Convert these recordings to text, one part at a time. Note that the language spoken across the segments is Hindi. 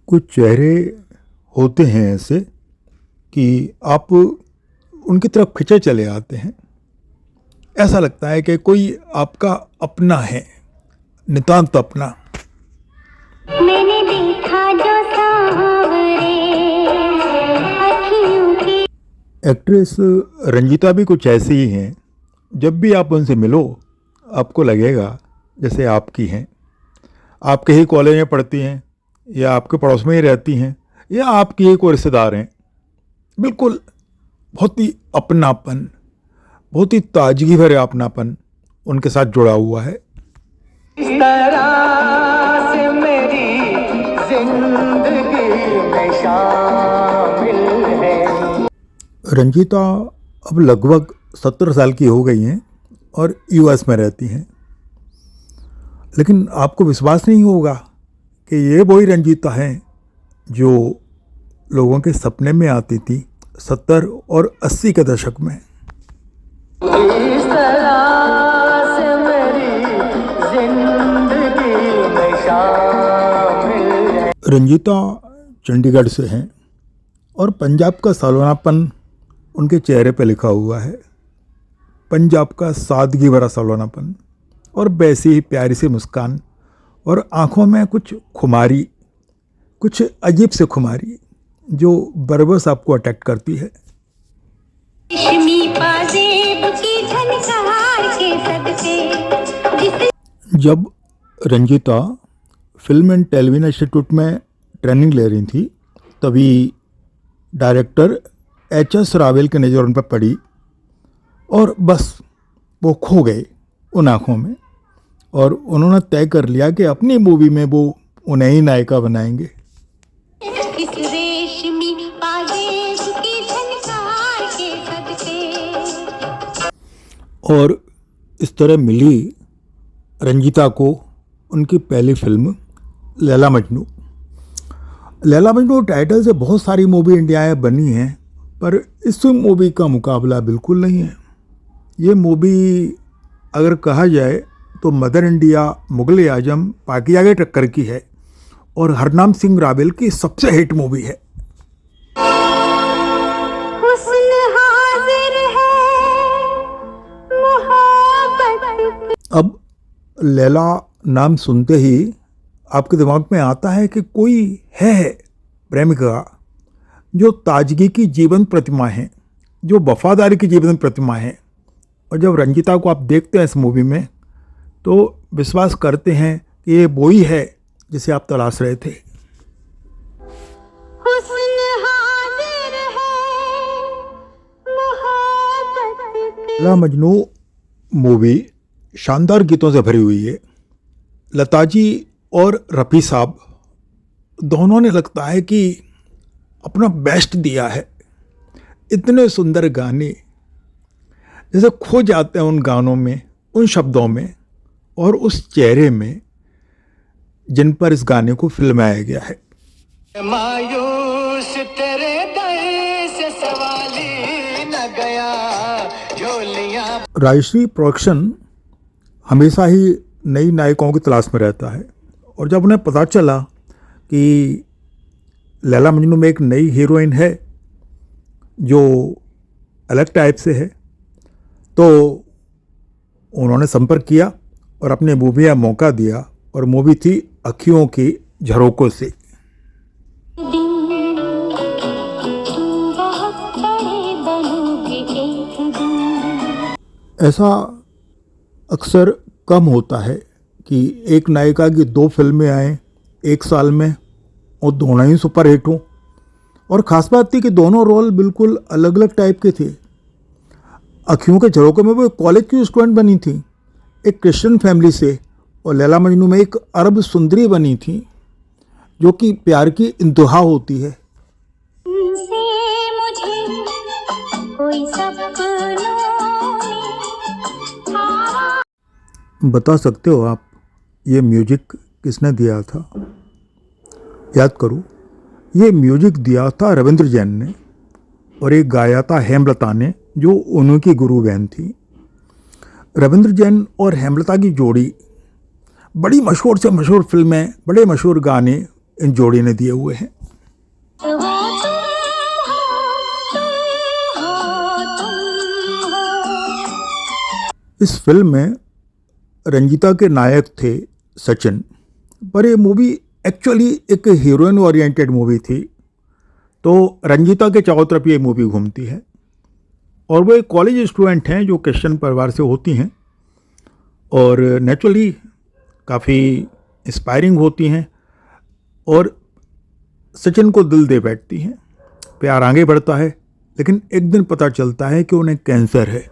कुछ चेहरे होते हैं ऐसे कि आप उनकी तरफ खिंचे चले आते हैं। ऐसा लगता है कि कोई आपका अपना है, नितांत अपना। मैंने देखा जो सांवरे अखियों की। एक्ट्रेस रंजीता भी कुछ ऐसी ही हैं। जब भी आप उनसे मिलो आपको लगेगा जैसे आपकी हैं। आपके ही कॉलेज में पढ़ती हैं या आपके पड़ोस में ही रहती हैं या आपकी ही कोई रिश्तेदार हैं। बिल्कुल बहुत ही अपनापन, बहुत ही ताजगी भरे अपनापन उनके साथ जुड़ा हुआ है। इस तरह से मेरी जिंदगी में शामिल है। रंजीता अब लगभग 17 साल की हो गई हैं और यूएस में रहती हैं। लेकिन आपको विश्वास नहीं होगा कि ये वही रंजीता हैं जो लोगों के सपने में आती थी 70 और 80 के दशक में। इस तरह से मेरी जिंदगी में शामिल है। रंजीता चंडीगढ़ से हैं और पंजाब का सालोनापन उनके चेहरे पे लिखा हुआ है। पंजाब का सादगी भरा सालोनापन और वैसी ही प्यारी सी मुस्कान और आँखों में कुछ खुमारी, कुछ अजीब से खुमारी जो बरबस आपको अटैक करती है। रेशमी पाजेब की झनकार के सदके जब Ranjeeta film and television institute में ट्रेनिंग ले रही थी तभी डायरेक्टर एच.एस. रावेल की नज़र उन पर पड़ी और बस वो खो गए उन आँखों में और उन्होंने तय कर लिया कि अपनी मूवी में वो उन्हें ही नायिका बनाएंगे। इस रेशमी पाजेब की झनकार के सदके। और इस तरह मिली रंजीता को उनकी पहली फिल्म लैला मजनू। लैला मजनू टाइटल से बहुत सारी मूवी इंडिया में बनी हैं पर इस मूवी का मुकाबला बिल्कुल नहीं है। ये मूवी अगर कहा जाए तो मदर इंडिया, मुगल आजम, पाकिया के टक्कर की है और हरनाम सिंह रावल की सबसे हिट मूवी है। हुस्न हाजिर है मोहब्बत। अब लैला नाम सुनते ही आपके दिमाग में आता है कि कोई है प्रेमिका जो ताजगी की जीवन प्रतिमा है, जो वफादारी की जीवन प्रतिमा है। और जब रंजीता को आप देखते हैं इस मूवी में तो विश्वास करते हैं कि ये वही है जिसे आप तलाश रहे थे। हुस्न हाजिर है मोहब्बत। लैला मजनू मूवी शानदार गीतों से भरी हुई है। लता जी और रफ़ी साहब दोनों ने लगता है कि अपना बेस्ट दिया है। इतने सुंदर गाने जैसे खो जाते हैं उन गानों में, उन शब्दों में और उस चेहरे में जिन पर इस गाने को फिल्माया गया है। मायूस तेरे दर से सवाली न गया झोलियां। राजश्री प्रोडक्शन हमेशा ही नई नायिकाओं की तलाश में रहता है और जब उन्हें पता चला कि लैला मजनू में एक नई हीरोइन है जो अलग टाइप से है तो उन्होंने संपर्क किया और अपने मूवी का मौका दिया और मूवी थी अखियों की झरोकों से। ऐसा अक्सर कम होता है कि एक नायिका की 2 फिल्में आएँ एक साल में और दोनों ही सुपर हिट हों। और ख़ास बात थी कि दोनों रोल बिल्कुल अलग अलग टाइप के थे। अखियों के झरोकों में वो कॉलेज की स्टूडेंट बनी थी एक क्रिश्चियन फैमिली से और लैला मजनू में एक अरब सुंदरी बनी थी जो कि प्यार की इंतहा होती है। तुमसे मुझे कोई सपनों में। बता सकते हो आप ये म्यूजिक किसने दिया था? याद करो, ये म्यूजिक दिया था रविंद्र जैन ने और एक गाया था हेमलता ने जो उनकी गुरु बहन थी। रविंद्र जैन और हेमलता की जोड़ी बड़ी मशहूर से मशहूर फिल्में, बड़े मशहूर गाने इन जोड़ी ने दिए हुए हैं। वो तुम हो। इस फिल्म में रंजीता के नायक थे सचिन, पर ये मूवी एक्चुअली एक हीरोइन ओरिएंटेड मूवी थी। तो रंजीता के चारों तरफ ये मूवी घूमती है और वो एक कॉलेज स्टूडेंट हैं जो क्रिश्चियन परिवार से होती हैं और नेचुरली काफ़ी इंस्पायरिंग होती हैं और सचिन को दिल दे बैठती हैं। प्यार आगे बढ़ता है, लेकिन एक दिन पता चलता है कि उन्हें कैंसर है।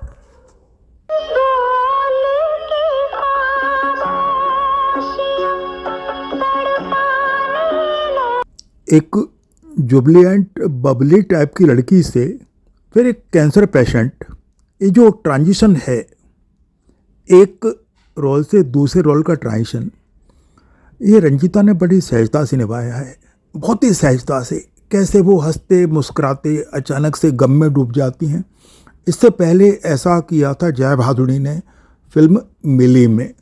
एक जुबलिएंट बबली टाइप की लड़की से फिर एक कैंसर पेशेंट, ये जो ट्रांजिशन है, एक रोल से दूसरे रोल का ट्रांजिशन, ये रंजीता ने बड़ी सहजता से निभाया है, बहुत ही सहजता से। कैसे वो हंसते मुस्कुराते अचानक से गम में डूब जाती हैं। इससे पहले ऐसा किया था जया भादुड़ी ने फिल्म मिली में।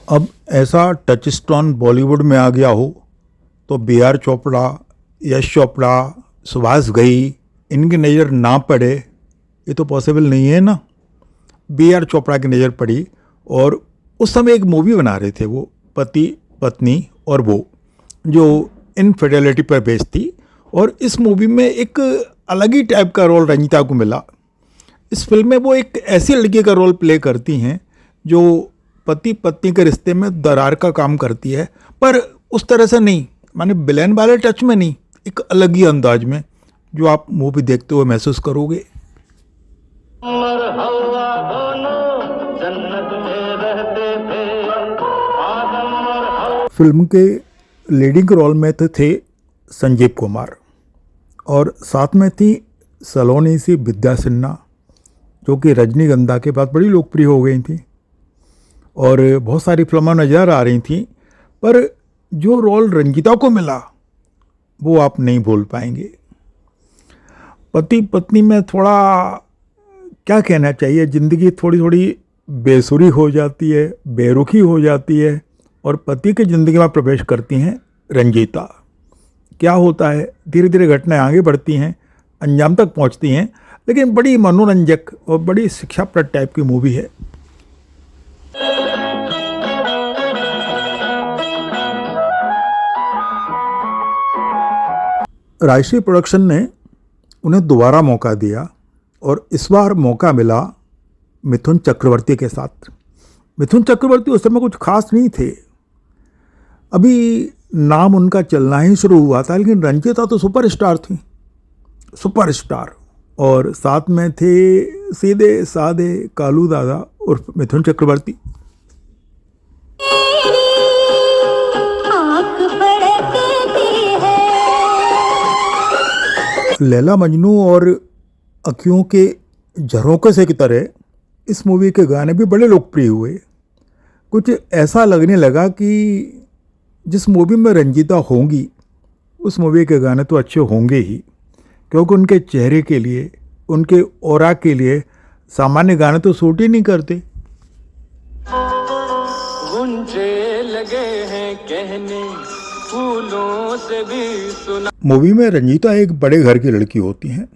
अब ऐसा टच स्टोन बॉलीवुड में आ गया हो तो बी आर चोपड़ा, यश चोपड़ा, सुभाष घई, इनकी नज़र ना पड़े, ये तो पॉसिबल नहीं है ना। बी आर चोपड़ा की नज़र पड़ी और उस समय एक मूवी बना रहे थे वो, पति पत्नी और वो, जो इनफिडेलिटी पर बेस्ड थी। और इस मूवी में एक अलग ही टाइप का रोल रंजीता को मिला। इस फिल्म में वो एक ऐसी लड़की का रोल प्ले करती हैं जो पति पत्नी के रिश्ते में दरार का काम करती है, पर उस तरह से नहीं, माने विलेन वाले टच में नहीं, एक अलग ही अंदाज में, जो आप मूवी देखते हुए महसूस करोगे। फिल्म के लीडिंग रोल में थे संजीव कुमार और साथ में थी सलोनी सी विद्या सिन्हा, जो कि रजनीगंधा के बाद बड़ी लोकप्रिय हो गई थी और बहुत सारी फिल्में नज़र आ रही थी। पर जो रोल रंजीता को मिला वो आप नहीं भूल पाएंगे। पति पत्नी में थोड़ा क्या कहना चाहिए, ज़िंदगी थोड़ी थोड़ी बेसुरी हो जाती है, बेरुखी हो जाती है और पति की ज़िंदगी में प्रवेश करती हैं रंजीता। क्या होता है, धीरे धीरे घटनाएं आगे बढ़ती हैं, अंजाम तक पहुंचती हैं, लेकिन बड़ी मनोरंजक और बड़ी शिक्षाप्रद टाइप की मूवी है। राजश्री प्रोडक्शन ने उन्हें दोबारा मौका दिया और इस बार मौका मिला मिथुन चक्रवर्ती के साथ। मिथुन चक्रवर्ती उस समय कुछ खास नहीं थे, अभी नाम उनका चलना ही शुरू हुआ था, लेकिन रंजीता तो सुपरस्टार थी, सुपरस्टार। और साथ में थे सीधे साधे कालू दादा उर्फ मिथुन चक्रवर्ती। लैला मजनू और अखियों के झरोखे से की तरह इस मूवी के गाने भी बड़े लोकप्रिय हुए। कुछ ऐसा लगने लगा कि जिस मूवी में रंजीता होंगी उस मूवी के गाने तो अच्छे होंगे ही, क्योंकि उनके चेहरे के लिए, उनके ऑरा के लिए सामान्य गाने तो सूट ही नहीं करते। गुंजे लगे हैं कहने फूलों से भी सुना। मूवी में रंजीता एक बड़े घर की लड़की होती हैं,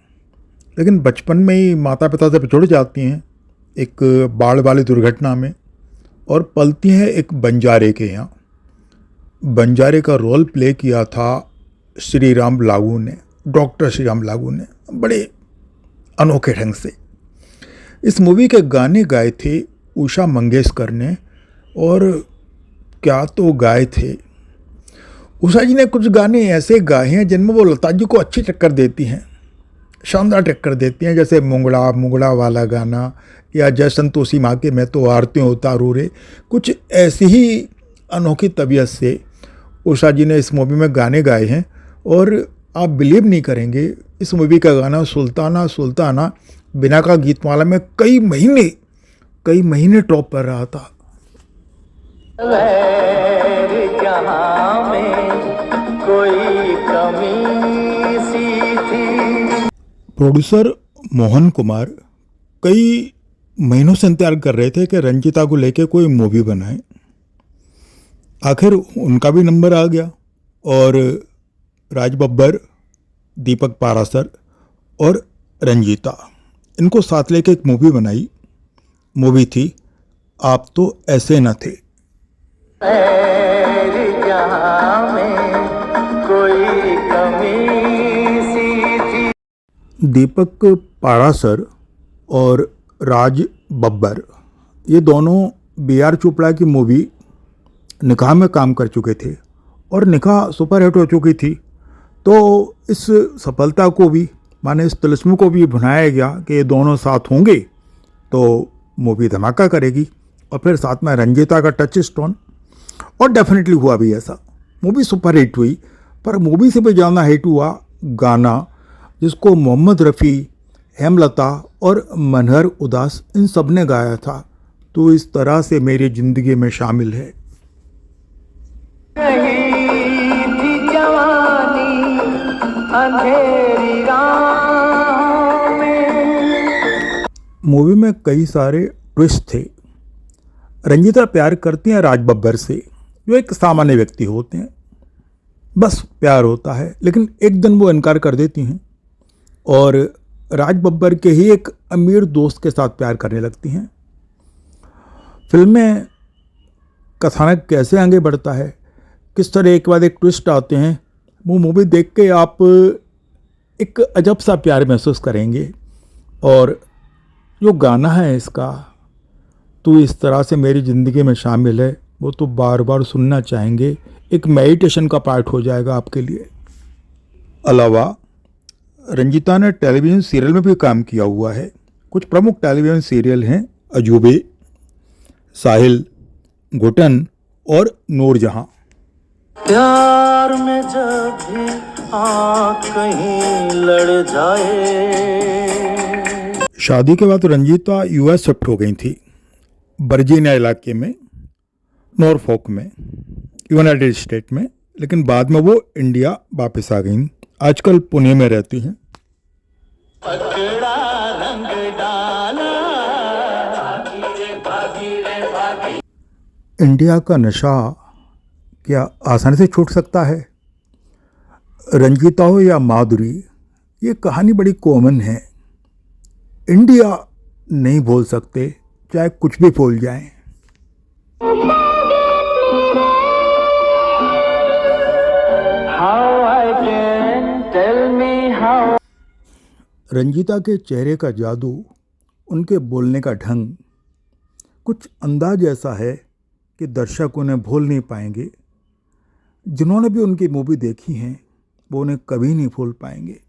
लेकिन बचपन में ही माता पिता से बिछुड़ जाती हैं एक बाढ़ वाली दुर्घटना में और पलती हैं एक बंजारे के यहाँ। बंजारे का रोल प्ले किया था श्री राम लागू ने, डॉक्टर श्री राम लागू ने, बड़े अनोखे ढंग से। इस मूवी के गाने गाए थे उषा मंगेशकर ने, और क्या तो गाए थे। उषा जी ने कुछ गाने ऐसे गाए हैं जिनमें वो लता जी को अच्छी टक्कर देती हैं, शानदार टक्कर देती हैं, जैसे मुंगड़ा मुंगड़ा वाला गाना या जय संतोषी माँ के मैं तो आरती उतारू रे। कुछ ऐसी ही अनोखी तबीयत से उषा जी ने इस मूवी में गाने गाए हैं और आप बिलीव नहीं करेंगे, इस मूवी का गाना सुल्ताना सुल्ताना बिना का गीतमाला में कई महीने टॉप पर रहा था। जहां में कोई कमी सी थी। प्रोड्यूसर मोहन कुमार कई महीनों से इंतजार कर रहे थे कि रंजीता को लेके कोई मूवी बनाए। आखिर उनका भी नंबर आ गया और राज बब्बर, दीपक पाराशर और रंजीता इनको साथ लेके एक मूवी बनाई। मूवी थी आप तो ऐसे न थे। मेरे जहां में कोई कमी सी थी। दीपक पाराशर और राज बब्बर ये दोनों बी.आर. चोपड़ा की मूवी निकाह में काम कर चुके थे और निकाह सुपरहिट हो चुकी थी। तो इस सफलता को भी माने इस तिलिस्म को भी भुनाया गया कि ये दोनों साथ होंगे तो मूवी धमाका करेगी, और फिर साथ में रंजीता का टच स्टोन, और डेफिनेटली हुआ भी ऐसा। मूवी सुपरहिट हुई, पर मूवी से भी ज़्यादा हिट हुआ गाना जिसको मोहम्मद रफ़ी, हेमलता और मनहर उदास इन सब ने गाया था। तो इस तरह से मेरी ज़िंदगी में शामिल है। कहीं थी जवानी अंधेरी राहों में। मूवी में कई सारे ट्विस्ट थे। रंजीता प्यार करती हैं राज बब्बर से, जो एक सामान्य व्यक्ति होते हैं, बस प्यार होता है। लेकिन एक दिन वो इनकार कर देती हैं और राज बब्बर के ही एक अमीर दोस्त के साथ प्यार करने लगती हैं। फिल्म में कथानक कैसे आगे बढ़ता है, किस तरह एक बाद एक ट्विस्ट आते हैं, वो मूवी देख के आप एक अजब सा प्यार महसूस करेंगे। और जो गाना है इसका, तो इस तरह से मेरी ज़िंदगी में शामिल है, वो तो बार बार सुनना चाहेंगे। एक मेडिटेशन का पार्ट हो जाएगा आपके लिए। अलावा रंजीता ने टेलीविज़न सीरियल में भी काम किया हुआ है। कुछ प्रमुख टेलीविज़न सीरियल हैं अजूबे, साहिल, घुटन और नूरजहां। प्यार में जब भी आँख कहीं लड़ जाए। शादी के बाद रंजीता यूएस शिफ्ट हो गई थी, वर्जीनिया इलाके में, नॉरफॉक में, यूनाइटेड स्टेट में। लेकिन बाद में वो इंडिया वापस आ गई। आजकल पुणे में रहती हैं। पकड़ा रंग डाला। इंडिया का नशा क्या आसानी से छूट सकता है? रंजीता हो या माधुरी, ये कहानी बड़ी कॉमन है। इंडिया नहीं भूल सकते, चाहे कुछ भी भूल जाएं। How I can tell me how. Ranjita के चेहरे का जादू, उनके बोलने का ढंग, कुछ अंदाज ऐसा है कि दर्शक उन्हें भूल नहीं पाएंगे। जिन्होंने भी उनकी मूवी देखी हैं वो उन्हें कभी नहीं भूल पाएंगे।